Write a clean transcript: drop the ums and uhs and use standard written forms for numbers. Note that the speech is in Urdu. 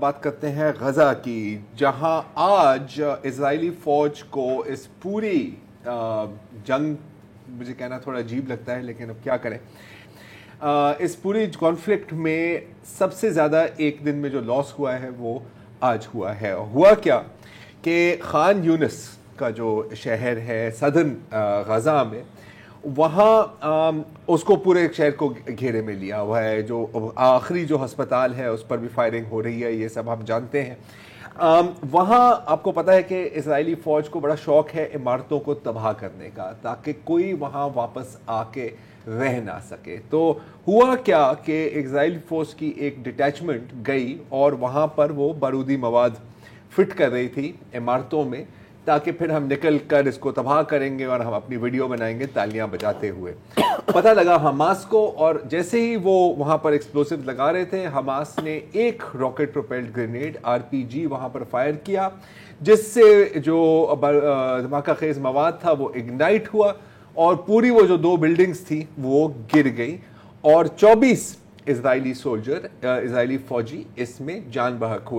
بات کرتے ہیں غزہ کی، جہاں آج اسرائیلی فوج کو اس پوری جنگ، مجھے کہنا تھوڑا عجیب لگتا ہے لیکن اب کیا کریں، اس پوری کانفلکٹ میں سب سے زیادہ ایک دن میں جو لاس ہوا ہے وہ آج ہوا ہے۔ ہوا کیا کہ خان یونس کا جو شہر ہے صدرن غزہ میں، وہاں اس کو پورے شہر کو گھیرے میں لیا ہوا ہے۔ جو آخری جو ہسپتال ہے اس پر بھی فائرنگ ہو رہی ہے، یہ سب ہم جانتے ہیں۔ وہاں آپ کو پتہ ہے کہ اسرائیلی فوج کو بڑا شوق ہے عمارتوں کو تباہ کرنے کا، تاکہ کوئی وہاں واپس آ کے رہ نہ سکے۔ تو ہوا کیا کہ اسرائیلی فوج کی ایک ڈٹیچمنٹ گئی اور وہاں پر وہ بارودی مواد فٹ کر رہی تھی عمارتوں میں، تاکہ پھر ہم نکل کر اس کو تباہ کریں گے اور ہم اپنی ویڈیو بنائیں گے تالیاں بجاتے ہوئے۔ پتہ لگا حماس کو، اور جیسے ہی وہ وہاں پر ایکسپلوسو لگا رہے تھے، حماس نے ایک راکٹ پروپیلڈ گرینیڈ RPG وہاں پر فائر کیا، جس سے جو دھماکہ خیز مواد تھا وہ اگنائٹ ہوا اور پوری وہ جو 2 بلڈنگز تھی وہ گر گئی، اور 24 اسرائیلی فوجی اس میں جان بحق ہوئے۔